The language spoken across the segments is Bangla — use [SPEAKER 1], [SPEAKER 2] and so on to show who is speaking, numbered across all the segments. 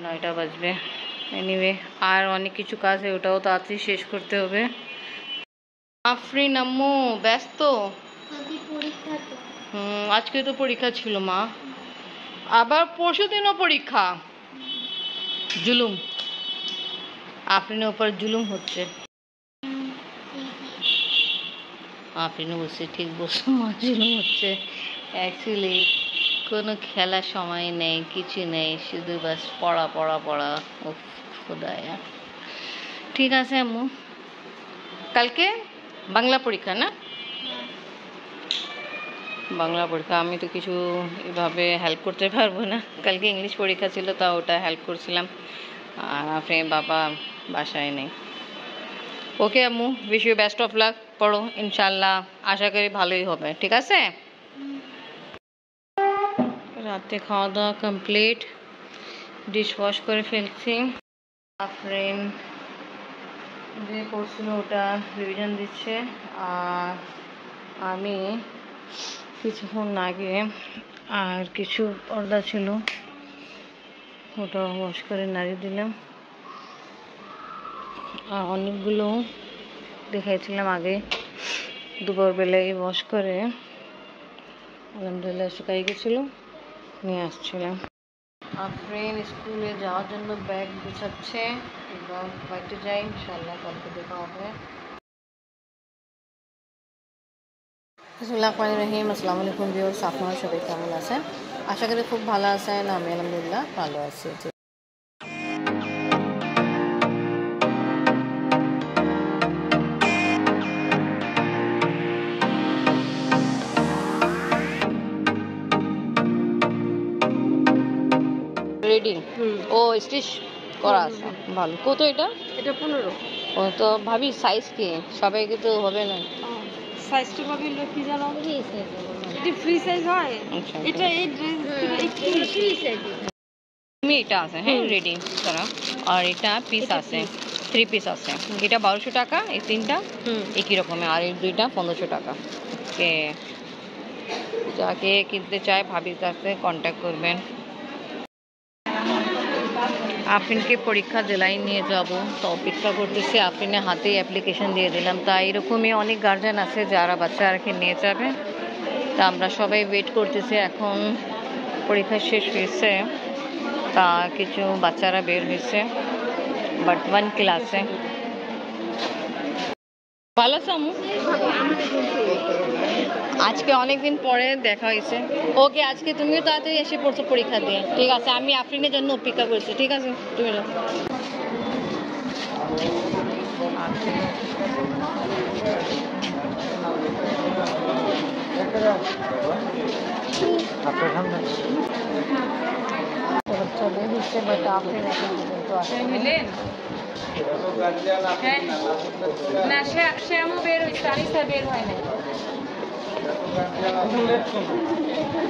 [SPEAKER 1] 9টা বাজবে। এনিওয়ে আর অনেক কিছু কাজ আছে, ওটাও তাড়াতাড়ি শেষ করতে হবে। আফরিন আম্মু ব্যস্ত? আজকে তো পরীক্ষা ছিল মা, আবার পরশু দিনও পরীক্ষা। জুলুম, আফরিনের উপর জুলুম হচ্ছে। আফরিনও বলছে ঠিক বলছো মা, জুলুম হচ্ছে। অ্যাকচুয়ালি কোনো খেলার সময় নেই, কিছু নেই, শুধু বাস পড়া পড়া পড়া। উফ খোদায়া। ঠিক আছে আম্মু, কালকে বাংলা পরীক্ষা না? বাংলা পরীক্ষা, আমি তো কিছু এভাবে হেল্প করতে পারবো না। কালকে ইংলিশ পরীক্ষা ছিল, তা ওটা হেল্প করছিলাম। আর আপনার বাবা বাসায় নেই। ওকে আম্মু, wish you best of luck, পড়ো ইনশাল্লাহ, আশা করি ভালোই হবে। ঠিক আছে? রাতে খাওয়া দাওয়া কমপ্লিট, ডিশ ওয়াশ করে ফেলছি। আফরিন যে পড়ছিল ওটা রিভিশন দিচ্ছে, আর আমি কিছুক্ষণ আগে আর কিছু পর্দা ছিল ওটা ওয়াশ করে নাড়িয়ে দিলাম। আর অনেকগুলো দেখাইছিলাম আগে, দুপুর বেলায় ওয়াশ করে আলহামদুলিল্লাহ শুকাই গেছিলো, নিয়ে আসছিলাম। আফরিন স্কুলে যাওয়ার জন্য ব্যাগ গুছাচ্ছে। এবার বাড়িতে যাই, ইনশাল্লাহ কালকে দেখা হবে। বিসমিল্লাহির আসসালামু আলাইকুম ভিউয়ার্স, আপনারা সবাই কেমন আছেন? আশা করি খুব ভালো আছেন। আমি আলহামদুলিল্লাহ ভালো আছি। রেডি? ও স্টিচ করা আছে, ভালো। কত এটা?
[SPEAKER 2] এটা 15।
[SPEAKER 1] ও তো ভাবি সাইজ কি, সবাইকে তো হবে না।
[SPEAKER 2] সাইজটা ভাবি কি জানো, এটা ফ্রি সাইজ হয়। এটা এই ড্রেস একটু ফ্রি সাইজ।
[SPEAKER 1] তুমি এটা আছে হ্যাঁ রেডি করা, আর এটা পিস আছে, 3 পিস আছে। এটা 1200 টাকা, এই তিনটা একই রকমের, আর এই দুইটা 1500 টাকা। ওকে, যাকে কিনতে চায় ভাবির কাছে কন্ট্যাক্ট করবেন। আফরিনকে পরীক্ষা জেলায় নিয়ে যাব, তো অপেক্ষা করতেছি। আফরিনের হাতেই অ্যাপ্লিকেশন দিয়ে দিলাম। তা এরকমই অনেক গার্জেন আছে যারা বাচ্চারাকে নিয়ে যাবে, তা আমরা সবাই ওয়েট করতেছি। এখন পরীক্ষা শেষ হয়েছে, তা কিছু বাচ্চারা বের হয়েছে, বাট 1 ক্লাসে। ভালো আছো আম্মু? আজকে অনেকদিন পরে দেখা হয়েছে। ওকে, আজকে তুমিও তাড়াতাড়ি এসে পড়ছো পরীক্ষা দিয়ে। ঠিক আছে, আমি আফরিনের জন্য অপেক্ষা করছি। ঠিক আছে, তুমি যাও। চলে এসেছে, বাট আফরিন এখন পর্যন্ত আসেনি।
[SPEAKER 2] না শ্যামও বের হয়েছে, আনিসা বের হয় না।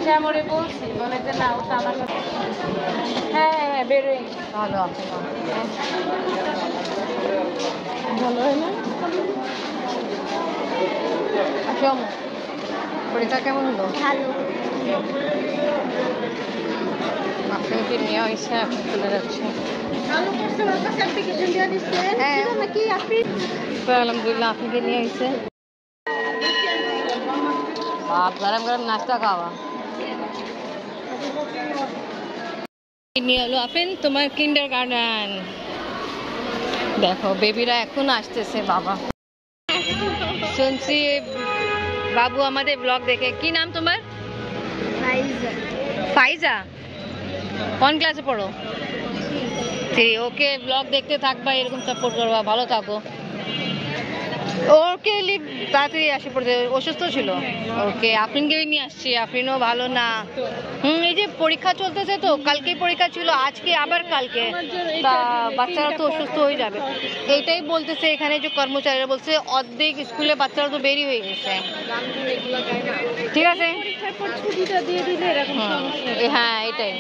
[SPEAKER 2] শ্যামরে বলছি, বলে যে না ওটা আমার কাছে। হ্যাঁ হ্যাঁ বের হয়ে গেছে।
[SPEAKER 1] ভালো আফরিন,
[SPEAKER 2] ভালো হয় না।
[SPEAKER 1] আচ্ছা আম্মু, পরীক্ষা কেমন হলো?
[SPEAKER 2] ভালো।
[SPEAKER 1] আফরিনকে নিয়ে হয়েছে, আপনি চলে যাচ্ছে।
[SPEAKER 2] হ্যাঁ নাকি আপনি?
[SPEAKER 1] আলহামদুলিল্লাহ আপনাকে নিয়ে হয়েছে। গরম গরম নাস্তা খাওয়া নিয়ে এলো আফরিন তোমার কিন্ডার গার্ডেন। দেখো বেবিরা এখন আসতেছে। বাবা শুনছি বাবু আমাদের ব্লগ দেখে। কি নাম তোমার? ফাইজা। কোন ক্লাসে পড়ো? ওকে ব্লগ দেখতে থাকবা, এরকম সাপোর্ট করবা, ভালো থাকো। ওকে তাড়াতাড়ি আসে পড়তে, অসুস্থ ছিল। ওকে, আফরিনকে নিয়ে আসছি, আফরিনও ভালো না। এই যে পরীক্ষা চলতেছে, তো কালকে পরীক্ষা ছিল, আজকে আবার কালকে, তা বাচ্চারা তো অসুস্থ হয়ে যাবে। এইটাই বলতেছে এখানে যে কর্মচারীরা বলছে, অর্ধেক স্কুলে বাচ্চারা তো বেরিয়ে হয়ে গেছে। ঠিক আছে, হ্যাঁ এটাই।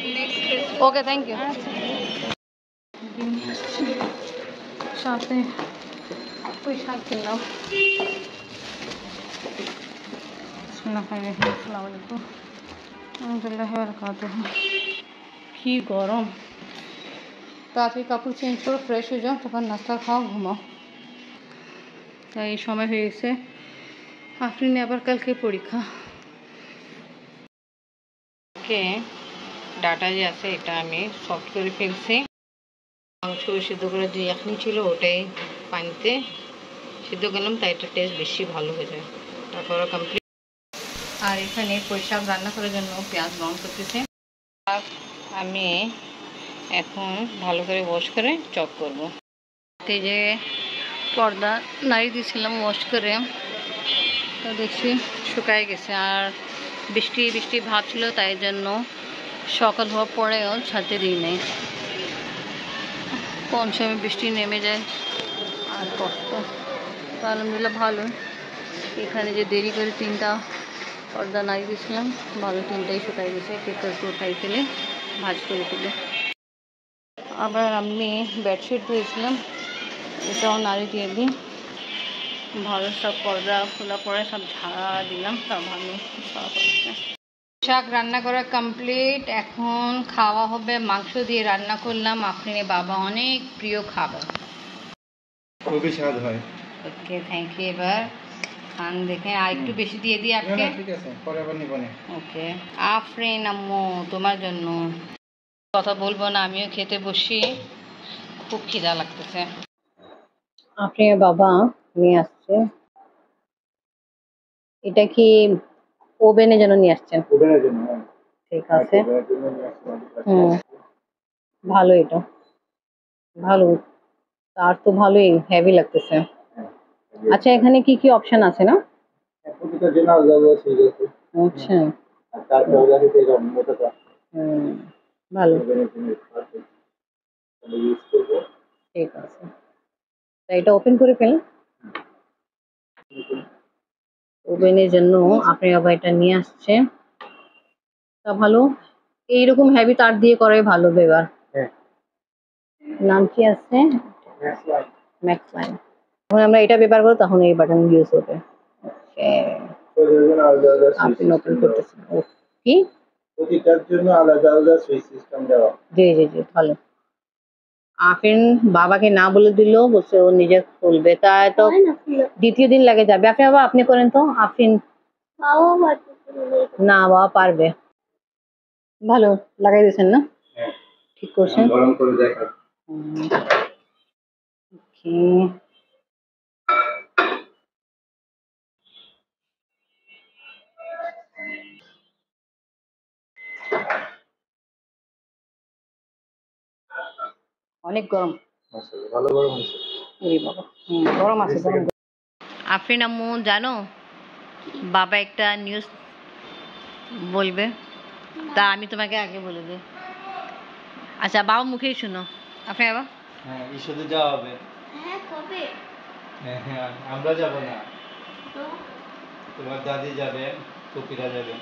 [SPEAKER 1] ওকে, থ্যাংক ইউ। সাথে ওই শাক কিনলাম। আসসালামু আলাইকুম, আলহামদুলিল্লাহ বারাকাতুহু। কি গরম, তাড়াতাড়ি কাপড় চেঞ্জ করো, ফ্রেশ হয়ে যাও, তখন নাস্তা খাও, ঘুমাও। তাই এই সময় হয়ে গেছে। আফরিন আবার কালকে পরীক্ষা। ওকে, ডাটা যে আছে এটা আমি সফট করে ফেলছি। মাংস সিদ্ধ করে যে এখনি ছিল ওটাই পানিতে সিদ্ধ করলাম, তাই এটা টেস্ট বেশি ভালো হয়ে যায়। তারপর কমপ্লিট। আর এখানে পুঁই শাক রান্না করার জন্য পেঁয়াজ গরম করতেছি। আমি এখন ভালো করে ওয়াশ করে চপ করব। এই যে পর্দা নাড়িয়ে দিয়েছিলাম ওয়াশ করে, তো দেখছি শুকায় গেছে। আর বৃষ্টি বৃষ্টি ভাব ছিল, তাই জন্য সকাল হওয়ার পরেও ছাড়তে দিই নেই। কোন সময় বৃষ্টি নেমে যায় আর কষ্ট। তো আলহামদুলিল্লাহ ভালো, এখানে যে দেরি করে 3টা পর্দা নাড়িয়ে দিয়েছিলাম, ভালো 3টাই শুকাই গেছে। কেকটা একটু উঠাই ফেলে ভাজ করে ফেলে। আবার আমি বেডশিট ধুয়েছিলাম, এটাও নাড়ি দিয়ে দিই। ভালো সব পর্দা খোলা পরে সব ঝাড়া দিলাম, সব ভালো শাক রান্না করা কমপ্লিট। এখন খাওয়া হবে। মাংস দিয়ে রান্না করলাম, আফরিনের বাবা অনেক প্রিয় খাবার,
[SPEAKER 3] খুবই স্বাদ হয়।
[SPEAKER 1] Okay thank you. এবার খান দেখে, আর একটু বেশি দিয়ে দিই আপনি।
[SPEAKER 3] ঠিক আছে, পরে আবার নিব না।
[SPEAKER 1] ওকে আফরিন আম্মু তোমার জন্য। কথা বলবো না, আমিও খেতে বসি, খুব খিদা লাগতেছে। আফরিনের বাবা নিয়ে আসছে, এটা কি ওভেনের জন্য নিয়ে আসছেন?
[SPEAKER 3] ওভেনের জন্য, হ্যাঁ।
[SPEAKER 1] ঠিক আছে, ভালো, এটা ভালো, তার তো ভালোই হেভি লাগতেছে। আচ্ছা এখানে কি কি অপশন আছে না?
[SPEAKER 3] প্রতিটার জন্য আলাদা আলাদা সুইচ আছে।
[SPEAKER 1] আচ্ছা
[SPEAKER 3] আর তারপর আলাদা থেকে মোটাটা
[SPEAKER 1] ভালো,
[SPEAKER 3] ওভেনের জন্য আছে, তাহলে ইউজ করব।
[SPEAKER 1] ঠিক আছে, তাই এটা ওপেন করে ফেল। ওভেনের জন্য আপনি আবার এটা নিয়ে আসছে, তা ভালো। এইরকম হেভি তার দিয়ে করাই ভালো এবার।
[SPEAKER 3] হ্যাঁ,
[SPEAKER 1] নাম কি আছে?
[SPEAKER 3] Max light.
[SPEAKER 1] Max line. যখন আমরা এটা ব্যবহার করব তখন এই বাটন ইউজ হবে। ওকে,
[SPEAKER 3] প্রতিটার জন্য আলাদা আলাদা সুইচ
[SPEAKER 1] আপনি ওপেন করতেছেন? ও কি,
[SPEAKER 3] প্রতিটার জন্য আলাদা আলাদা সুইচ সিস্টেম দেওয়া।
[SPEAKER 1] জি জি জি, ভালো। আফরিন বাবাকে না বলে দিল, বলছে ও নিজে খুলবে, তাই তো দ্বিতীয় দিন লাগে যাবে। আপনি বাবা আপনি করেন তো। আফরিন না, বাবা পারবে। ভালো লাগাই দিয়েছেন না?
[SPEAKER 3] হ্যাঁ,
[SPEAKER 1] ঠিক করছেন।
[SPEAKER 3] গরম করে দেখা।
[SPEAKER 1] ওকে, অনেক গরম।
[SPEAKER 3] মাশাআল্লাহ, ভালো গরম হয়েছে।
[SPEAKER 1] ওরে বাবা, গরম আছে, গরম। আফরিন আম্মু জানো, বাবা একটা নিউজ বলবে, তা আমি তোমাকে আগে বলে দিই। আচ্ছা বাবা মুখেই শুনো। আপনি বাবা,
[SPEAKER 3] হ্যাঁ, ঈশাতে যাওয়া হবে।
[SPEAKER 2] হ্যাঁ কবে?
[SPEAKER 3] হ্যাঁ হ্যাঁ, আমরা যাব না,
[SPEAKER 2] তো
[SPEAKER 3] তোমার দাদি যাবে, ফুপিরা যাবে।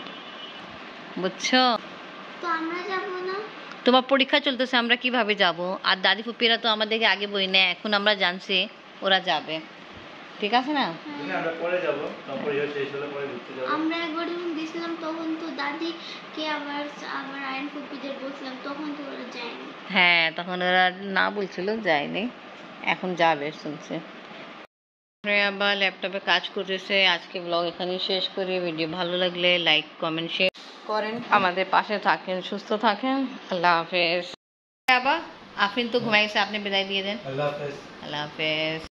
[SPEAKER 1] বুঝছো?
[SPEAKER 2] তো আমরা যাব না?
[SPEAKER 1] তোমার পরীক্ষা চলতেছে, আমরা কিভাবে যাব? আর দাদি ফুপিরা তো আমাদেরকে আগে বই নেয়, এখন আমরা জানছি ওরা যাবে, ঠিক আছে না?
[SPEAKER 3] আমরা পরে যাব, তারপর শেষ হলে পরে ঘুরতে যাব।
[SPEAKER 2] আমরা একবার যখন গেছিলাম তখন তো দাদিকে আবার আবার আয়ন ফুপিদের বলছিলাম, তখন তো ওরা যায়নি।
[SPEAKER 1] হ্যাঁ তখন ওরা না বলছিল, যায়নি, এখন যাবে শুনছে। আবার ল্যাপটপে কাজ করতেছে। আজকে ব্লগ এখানে শেষ করি। ভিডিও ভালো লাগলে লাইক কমেন্ট শেয়ার করেন, আমাদের পাশে থাকেন, সুস্থ থাকেন। আল্লাহ হাফেজ। আবার আফরিন তো ঘুমাই গেছে, আপনি বিদায় দিয়ে দেন।
[SPEAKER 3] আল্লাহ হাফেজ।
[SPEAKER 1] আল্লাহ হাফেজ।